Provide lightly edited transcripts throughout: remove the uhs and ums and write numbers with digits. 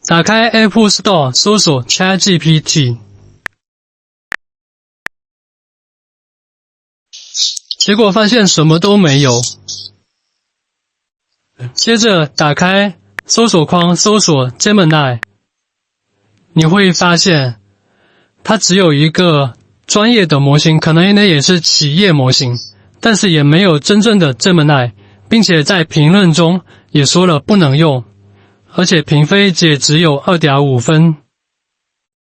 打开 Apple Store 搜索 ChatGPT， 结果发现什么都没有。接着打开搜索框搜索 Gemini， 你会发现它只有一个专业的模型，可能也是企业模型，但是也没有真正的 Gemini， 并且在评论中也说了不能用，而且评分也只有 2.5 分。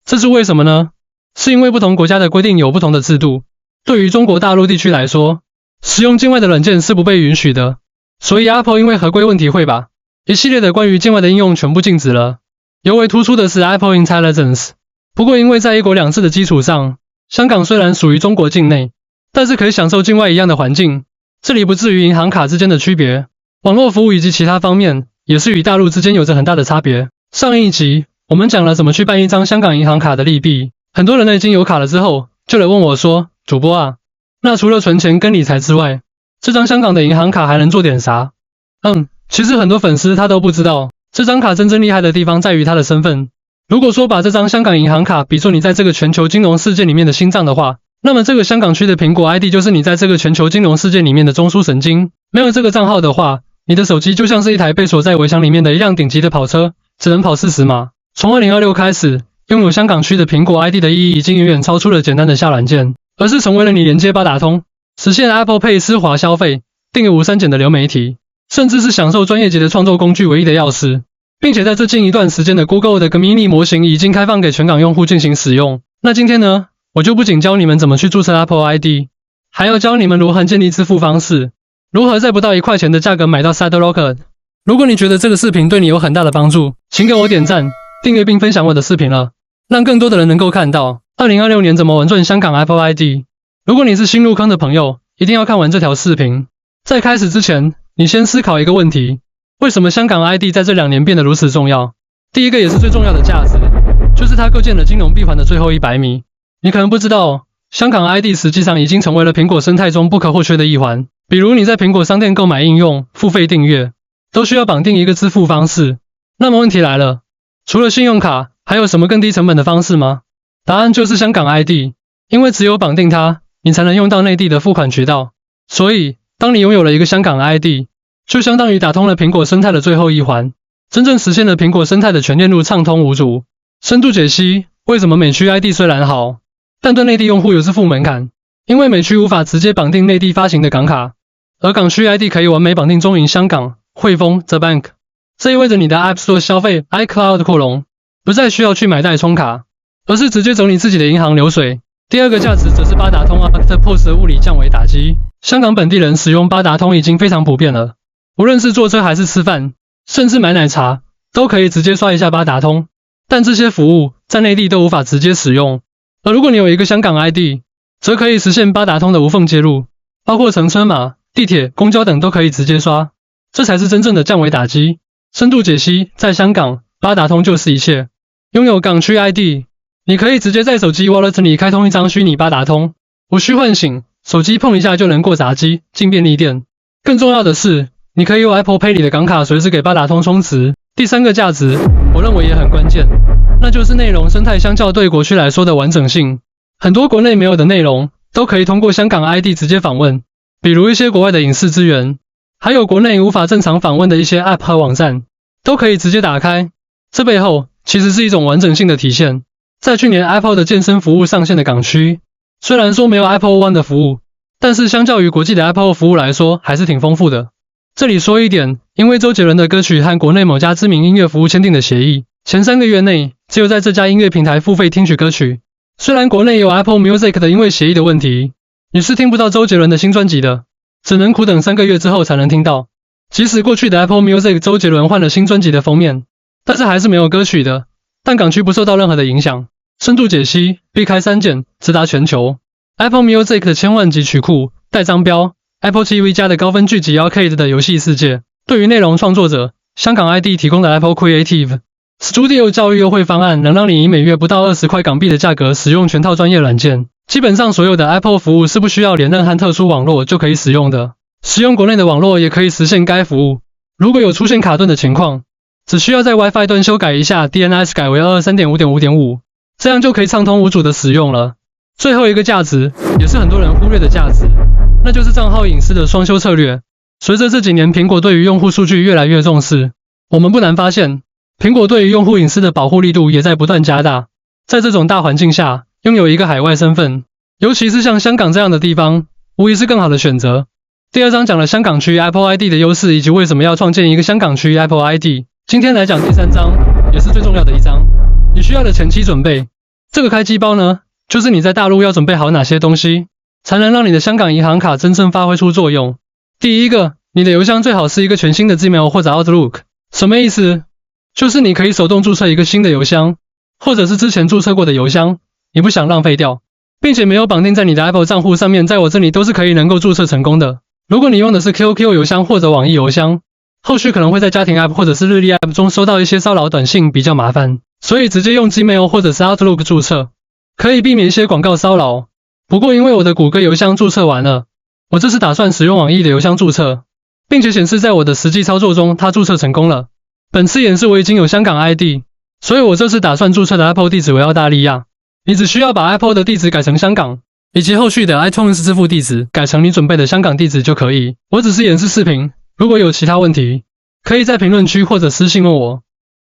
这是为什么呢？是因为不同国家的规定有不同的制度。对于中国大陆地区来说，使用境外的软件是不被允许的，所以 Apple 因为合规问题会把一系列的关于境外的应用全部禁止了。尤为突出的是 Apple Intelligence。不过因为在一国两制的基础上，香港虽然属于中国境内，但是可以享受境外一样的环境，这里不至于银行卡之间的区别，网络服务以及其他方面也是与大陆之间有着很大的差别。上一集我们讲了怎么去办一张香港银行卡的利弊，很多人已经有卡了之后就来问我说，主播啊，那除了存钱跟理财之外，这张香港的银行卡还能做点啥？其实很多粉丝他都不知道，这张卡真正厉害的地方在于它的身份。如果说把这张香港银行卡比作你在这个全球金融世界里面的心脏的话，那么这个香港区的苹果 ID 就是你在这个全球金融世界里面的中枢神经。没有这个账号的话，你的手机就像是一台被锁在围墙里面的一辆顶级的跑车，只能跑40码。从2026开始，拥有香港区的苹果 ID 的意义已经远远超出了简单的下软件，而是成为了你连接八达通，实现 Apple Pay 丝滑消费、订阅无删减的流媒体，甚至是享受专业级的创作工具唯一的钥匙。并且在这近一段时间的 Google 的 Gemini 模型已经开放给全港用户进行使用。那今天呢，我就不仅教你们怎么去注册 Apple ID， 还要教你们如何建立支付方式，如何在不到1块钱的价格买到 SideLocker。如果你觉得这个视频对你有很大的帮助，请给我点赞、订阅并分享我的视频了，让更多的人能够看到2026年怎么玩转香港 Apple ID。如果你是新入坑的朋友，一定要看完这条视频。在开始之前，你先思考一个问题。为什么香港 ID 在这2年变得如此重要？第一个也是最重要的价值，就是它构建了金融闭环的最后100米。你可能不知道，香港 ID 实际上已经成为了苹果生态中不可或缺的一环。比如你在苹果商店购买应用、付费订阅，都需要绑定一个支付方式。那么问题来了，除了信用卡，还有什么更低成本的方式吗？答案就是香港 ID， 因为只有绑定它，你才能用到内地的付款渠道。所以，当你拥有了一个香港 ID，就相当于打通了苹果生态的最后1环，真正实现了苹果生态的全链路畅通无阻。深度解析为什么美区 ID 虽然好，但对内地用户有支付门槛，因为美区无法直接绑定内地发行的港卡，而港区 ID 可以完美绑定中银香港、汇丰、The Bank， 这意味着你的 App Store 消费 iCloud 扩容，不再需要去买代充卡，而是直接走你自己的银行流水。第二个价值则是八达通 Octopus 的物理降维打击。香港本地人使用八达通已经非常普遍了。无论是坐车还是吃饭，甚至买奶茶，都可以直接刷一下八达通。但这些服务在内地都无法直接使用。而如果你有一个香港 ID， 则可以实现八达通的无缝接入，包括乘车码、地铁、公交等都可以直接刷。这才是真正的降维打击。深度解析，在香港，八达通就是一切。拥有港区 ID， 你可以直接在手机 Wallet 里开通一张虚拟八达通，无需唤醒，手机碰一下就能过闸机，进便利店。更重要的是，你可以用 Apple Pay 里的港卡随时给八达通充值。第三个价值，我认为也很关键，那就是内容生态相较对国区来说的完整性。很多国内没有的内容，都可以通过香港 ID 直接访问，比如一些国外的影视资源，还有国内无法正常访问的一些 App 和网站，都可以直接打开。这背后其实是一种完整性的体现。在去年 Apple 的健身服务上线的港区，虽然说没有 Apple One 的服务，但是相较于国际的 Apple 服务来说，还是挺丰富的。这里说一点，因为周杰伦的歌曲和国内某家知名音乐服务签订的协议，前3个月内只有在这家音乐平台付费听取歌曲。虽然国内有 Apple Music 的因为协议的问题，你是听不到周杰伦的新专辑的，只能苦等3个月之后才能听到。即使过去的 Apple Music 周杰伦换了新专辑的封面，但是还是没有歌曲的。但港区不受到任何的影响。深度解析，避开删减，直达全球。Apple Music 的千万级曲库带商标，Apple TV 加的高分聚集 Arcade 的游戏世界。对于内容创作者，香港 ID 提供的 Apple Creative Studio 教育优惠方案，能让你以每月不到20块港币的价格使用全套专业软件。基本上所有的 Apple 服务是不需要连任和特殊网络就可以使用的，使用国内的网络也可以实现该服务。如果有出现卡顿的情况，只需要在 WiFi 端修改一下 DNS 改为 223.5.5.5， 这样就可以畅通无阻的使用了。最后一个价值，也是很多人忽略的价值，那就是账号隐私的双修策略。随着这几年苹果对于用户数据越来越重视，我们不难发现，苹果对于用户隐私的保护力度也在不断加大。在这种大环境下，拥有一个海外身份，尤其是像香港这样的地方，无疑是更好的选择。第二章讲了香港区 Apple ID 的优势以及为什么要创建一个香港区 Apple ID。今天来讲第三章，也是最重要的一章，你需要的前期准备。这个开机包呢，就是你在大陆要准备好哪些东西，才能让你的香港银行卡真正发挥出作用。第一个，你的邮箱最好是一个全新的 Gmail 或者 Outlook。什么意思？就是你可以手动注册一个新的邮箱，或者是之前注册过的邮箱，你不想浪费掉，并且没有绑定在你的 Apple 账户上面，在我这里都是可以能够注册成功的。如果你用的是 QQ 邮箱或者网易邮箱，后续可能会在家庭 App 或者是日历 App 中收到一些骚扰短信，比较麻烦，所以直接用 Gmail 或者是 Outlook 注册，可以避免一些广告骚扰。不过因为我的谷歌邮箱注册完了，我这次打算使用网易的邮箱注册，并且显示在我的实际操作中它注册成功了。本次演示我已经有香港 ID， 所以我这次打算注册的 Apple 地址为澳大利亚。你只需要把 Apple 的地址改成香港，以及后续的 iTunes 支付地址改成你准备的香港地址就可以。我只是演示视频，如果有其他问题，可以在评论区或者私信问我。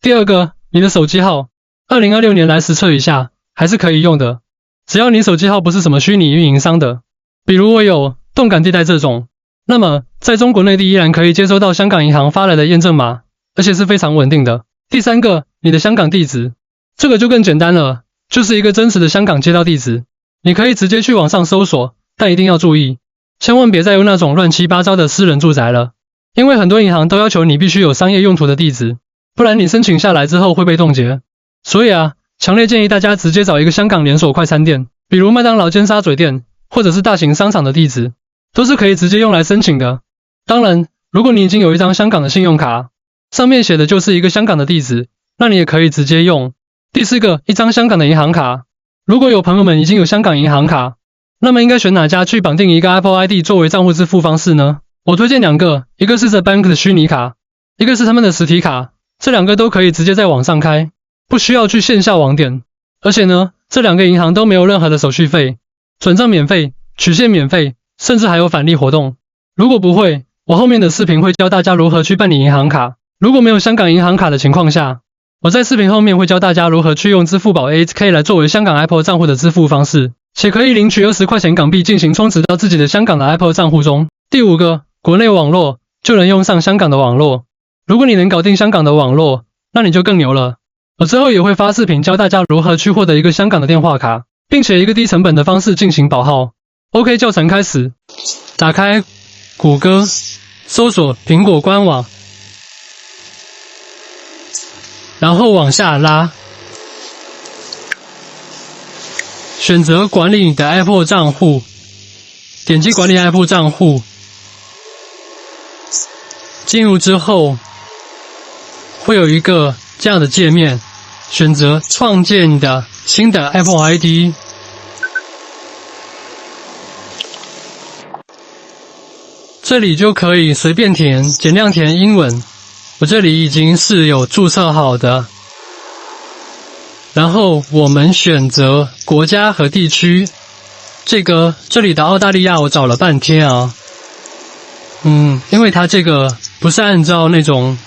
第二个，你的手机号，2026年来实测一下，还是可以用的。只要你手机号不是什么虚拟运营商的，比如我有动感地带这种，那么在中国内地依然可以接收到香港银行发来的验证码，而且是非常稳定的。第三个，你的香港地址，这个就更简单了，就是一个真实的香港街道地址。你可以直接去网上搜索，但一定要注意，千万别再用那种乱七八糟的私人住宅了，因为很多银行都要求你必须有商业用途的地址，不然你申请下来之后会被冻结。所以啊，强烈建议大家直接找一个香港连锁快餐店，比如麦当劳、尖沙咀店，或者是大型商场的地址，都是可以直接用来申请的。当然，如果你已经有一张香港的信用卡，上面写的就是一个香港的地址，那你也可以直接用。第四个，一张香港的银行卡。如果有朋友们已经有香港银行卡，那么应该选哪家去绑定一个 Apple ID 作为账户支付方式呢？我推荐两个，一个是 The Bank 的虚拟卡，一个是他们的实体卡，这两个都可以直接在网上开，不需要去线下网点。而且呢，这两个银行都没有任何的手续费，转账免费，取现免费，甚至还有返利活动。如果不会，我后面的视频会教大家如何去办理银行卡。如果没有香港银行卡的情况下，我在视频后面会教大家如何去用支付宝 AHK 来作为香港 Apple 账户的支付方式，且可以领取20块钱港币进行充值到自己的香港的 Apple 账户中。第五个，国内网络就能用上香港的网络。如果你能搞定香港的网络，那你就更牛了。我之后也会发视频教大家如何去获得一个香港的电话卡，并且一个低成本的方式进行保号。OK， 教程开始。打开谷歌，搜索苹果官网，然后往下拉，选择管理你的 Apple 账户，点击管理 Apple 账户，进入之后会有一个这样的界面，选择创建你的新的 Apple ID， 这里就可以随便填，尽量填英文。我这里已经是有注册好的，然后我们选择国家和地区。这里的澳大利亚我找了半天啊，因为它这个不是按照那种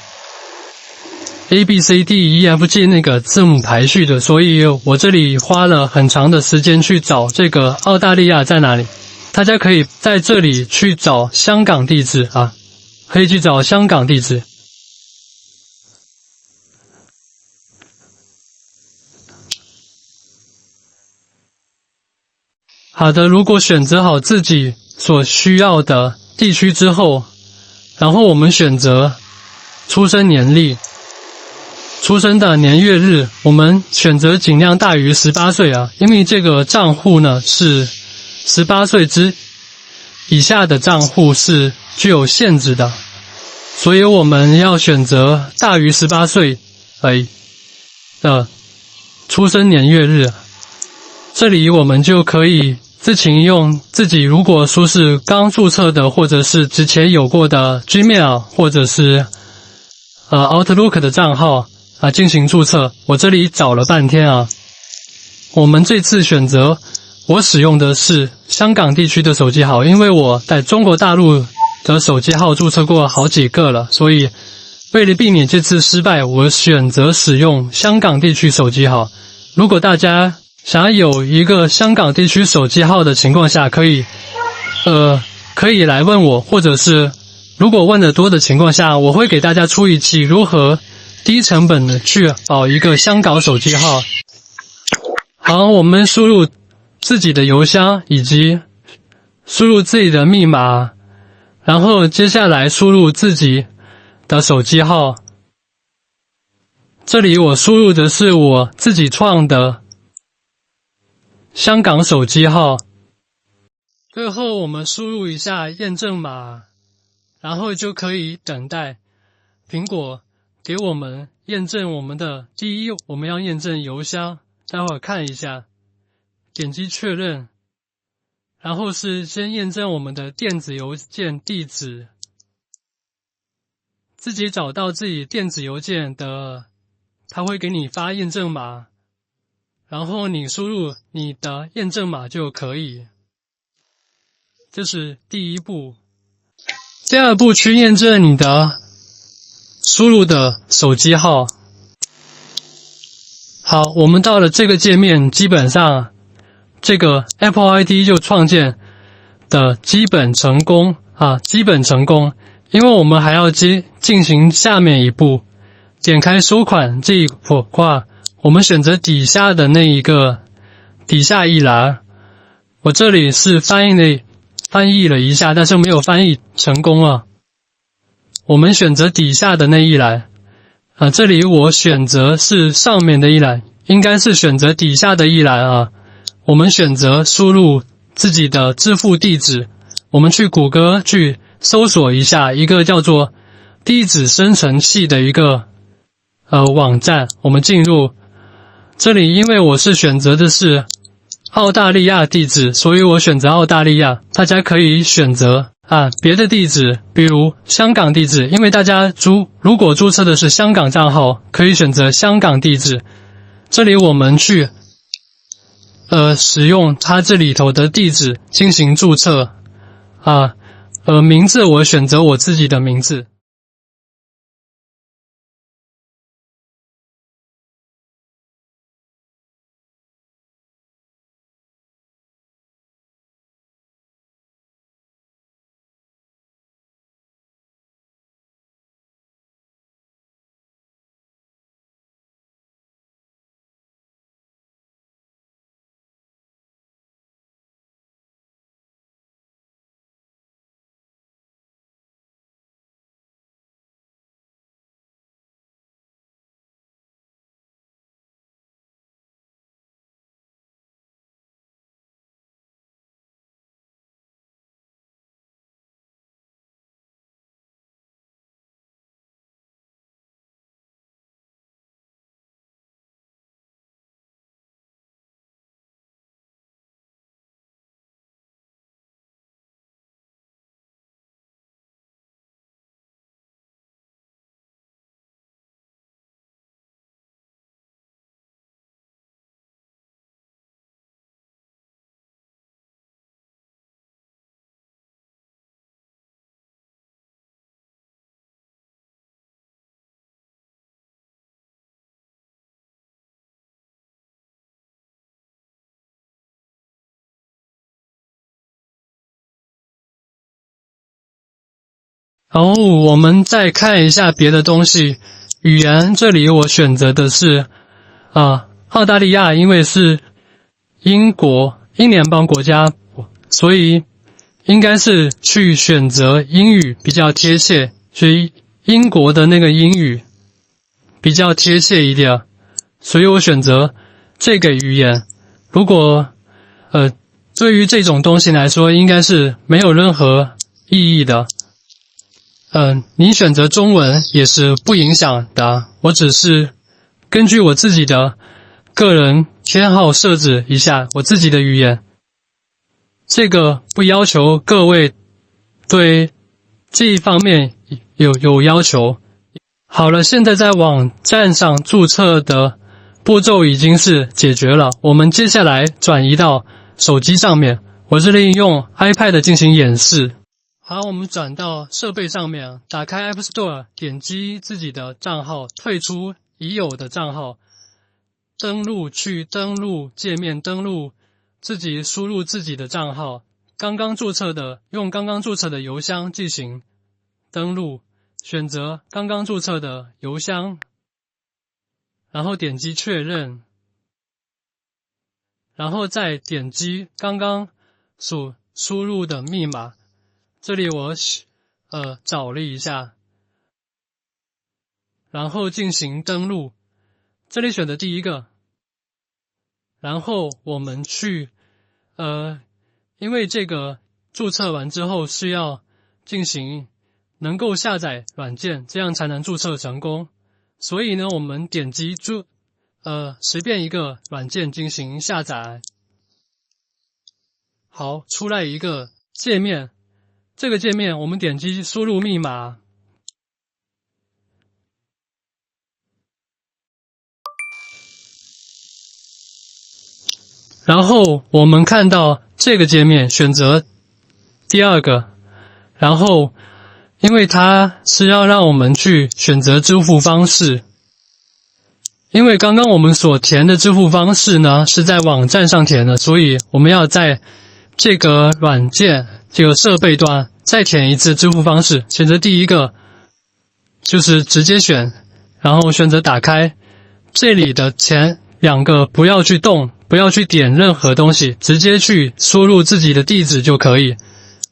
ABCDEFG 那个字母排序的，所以我这里花了很长的时间去找这个澳大利亚在哪里。大家可以在这里去找香港地址啊，可以去找香港地址。好的，如果选择好自己所需要的地区之后，然后我们选择出生年历，出生的年月日，我们选择尽量大于18岁啊，因为这个账户呢是18岁之以下的账户是具有限制的，所以我们要选择大于18岁的出生年月日。这里我们就可以自行用自己如果说是刚注册的，或者是之前有过的 Gmail 或者是 Outlook 的账号进行注册。我这里找了半天啊，我们这次选择我使用的是香港地区的手机号，因为我在中国大陆的手机号注册过好几个了，所以为了避免这次失败，我选择使用香港地区手机号。如果大家想要有一个香港地区手机号的情况下，可以来问我，或者是如果问得多的情况下，我会给大家出一期如何低成本的去保一个香港手机号。好，我们输入自己的邮箱以及输入自己的密码，然后接下来输入自己的手机号。这里我输入的是我自己创的香港手机号。最后我们输入一下验证码，然后就可以等待苹果给我们验证我们的第一，我们要验证邮箱，待会儿看一下，点击确认，然后是先验证我们的电子邮件地址，自己找到自己电子邮件的，它会给你发验证码，然后你输入你的验证码就可以。这是第一步。第二步，去验证你的输入的手机号。好，我们到了这个界面，基本上这个 Apple ID 就创建的基本成功，因为我们还要进行下面一步，点开收款这一块，我们选择底下的那一个底下一栏，我这里是翻译了一下，但是没有翻译成功啊。我们选择底下的那一栏，这里我选择是上面的一栏，应该是选择底下的一栏啊。我们选择输入自己的支付地址，我们去谷歌去搜索一下一个叫做地址生成器的一个网站，我们进入这里，因为我是选择的是澳大利亚地址，所以我选择澳大利亚。大家可以选择别的地址，比如香港地址，因为大家如果注册的是香港账号，可以选择香港地址。这里我们去使用它这里头的地址进行注册名字我选择我自己的名字。然后我们再看一下别的东西，语言这里我选择的是澳大利亚，因为是英联邦国家，所以应该是去选择英语比较贴切，所以英国的那个英语比较贴切一点，所以我选择这个语言。如果对于这种东西来说，应该是没有任何意义的。你选择中文也是不影响的，我只是根据我自己的个人偏好设置一下我自己的语言，这个不要求各位对这一方面有要求。好了，现在在网站上注册的步骤已经是解决了，我们接下来转移到手机上面。我这里用 iPad 进行演示。好，我们转到设备上面，打开 App Store， 点击自己的账号，退出已有的账号，登录去登录界面，登录自己输入自己的账号，刚刚注册的用刚刚注册的邮箱进行登录，选择刚刚注册的邮箱，然后点击确认，然后再点击刚刚所输入的密码。这里我找了一下，然后进行登录，这里选择第一个，然后我们去因为这个注册完之后是要进行能够下载软件，这样才能注册成功。所以呢，我们点击随便一个软件进行下载。好，出来一个界面，这个界面我们点击输入密码，然后我们看到这个界面选择第二个，然后因为它是要让我们去选择支付方式，因为刚刚我们所填的支付方式呢是在网站上填的，所以我们要在这个软件这个设备端再填一次支付方式，选择第一个就是直接选，然后选择打开，这里的前两个不要去动，不要去点任何东西，直接去输入自己的地址就可以。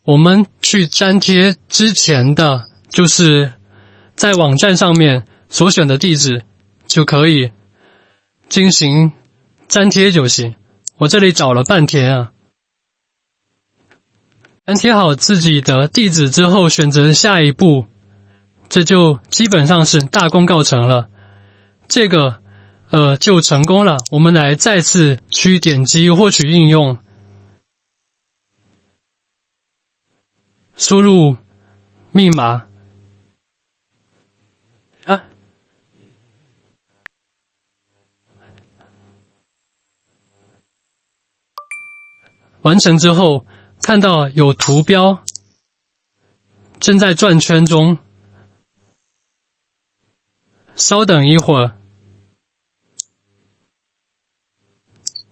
我们去粘贴之前的就是在网站上面所选的地址就可以进行粘贴就行。我这里找了半天啊，粘贴好自己的地址之后，选择下一步，这就基本上是大功告成了。这个就成功了。我们来再次去点击获取应用，输入密码完成之后，看到有图标正在转圈中，稍等一会儿，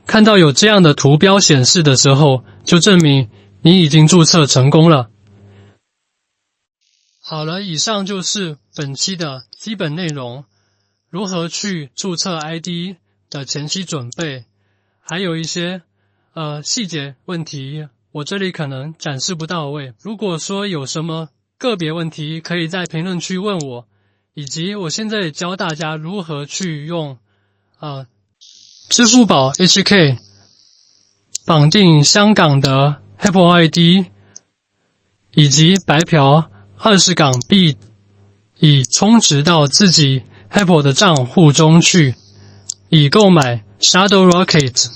看到有这样的图标显示的时候，就证明你已经注册成功了。好了，以上就是本期的基本内容，如何去注册 ID 的前期准备，还有一些细节问题，我这里可能展示不到位。如果说有什么个别问题，可以在评论区问我，以及我现在教大家如何去用支付宝 HK 绑定香港的 Apple ID 以及白嫖20港币，以充值到自己 Apple 的账户中去，以购买 Shadow Rocket。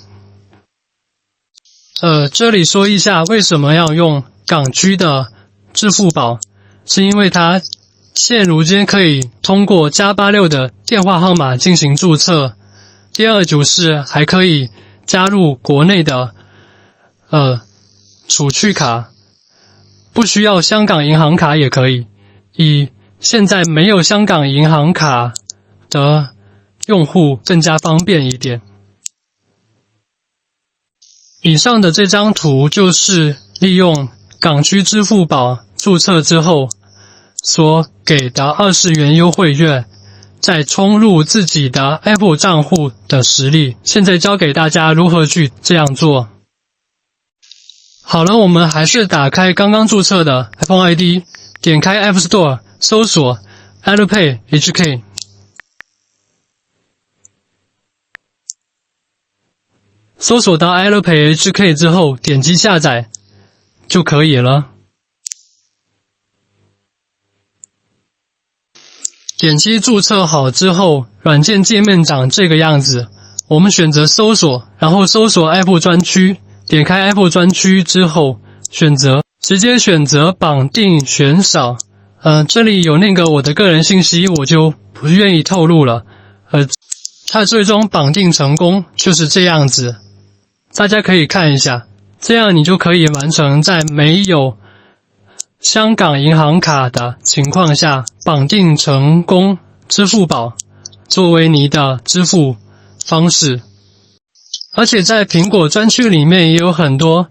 这里说一下为什么要用港区的支付宝，是因为它现如今可以通过+86的电话号码进行注册。第二就是还可以加入国内的储蓄卡，不需要香港银行卡也可以。以现在没有香港银行卡的用户更加方便一点。以上的这张图就是利用港区支付宝注册之后所给的20元优惠券，再充入自己的 Apple 账户的实例。现在教给大家如何去这样做。好了，我们还是打开刚刚注册的 Apple ID， 点开 App Store， 搜索 Alipay HK。搜索到 Alipay HK 之后，点击下载就可以了。点击注册好之后，软件界面长这个样子。我们选择搜索，然后搜索 Apple 专区，点开 Apple 专区之后，直接选择绑定悬赏这里有那个我的个人信息，我就不愿意透露了。它最终绑定成功就是这样子，大家可以看一下，这样你就可以完成在没有香港银行卡的情况下绑定成功支付宝作为你的支付方式。而且在苹果专区里面也有很多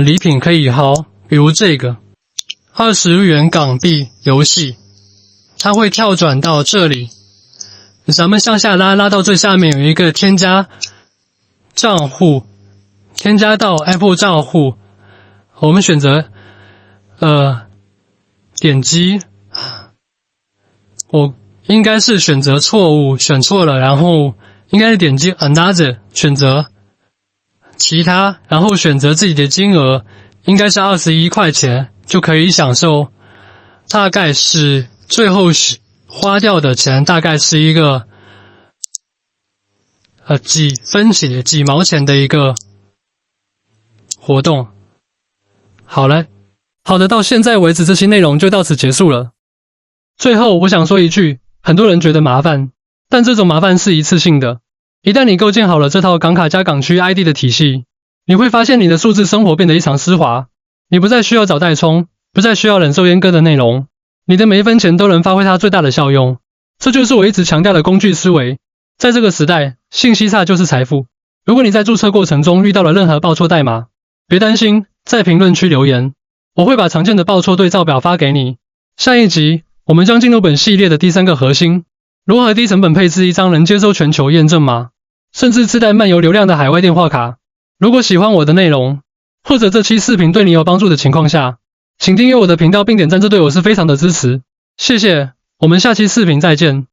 礼品可以薅，比如这个20元港币游戏，它会跳转到这里，咱们向下拉到最下面有一个添加账户，添加到 Apple 账户，我们选择点击，我应该是选择错误，选错了，然后应该是点击 Another， 选择其他，然后选择自己的金额，应该是21块钱，就可以享受大概是最后花掉的钱大概是一个几分钱几毛钱的一个活动。好的，到现在为止这期内容就到此结束了。最后我想说一句，很多人觉得麻烦，但这种麻烦是一次性的。一旦你构建好了这套港卡加港区 ID 的体系，你会发现你的数字生活变得异常丝滑，你不再需要找代充，不再需要忍受阉割的内容，你的每一分钱都能发挥它最大的效用。这就是我一直强调的工具思维。在这个时代，信息差就是财富。如果你在注册过程中遇到了任何报错代码，别担心，在评论区留言，我会把常见的报错对照表发给你。下一集我们将进入本系列的第3个核心，如何低成本配置一张能接收全球验证码，甚至自带漫游流量的海外电话卡。如果喜欢我的内容，或者这期视频对你有帮助的情况下，请订阅我的频道并点赞，这对我是非常的支持。谢谢，我们下期视频再见。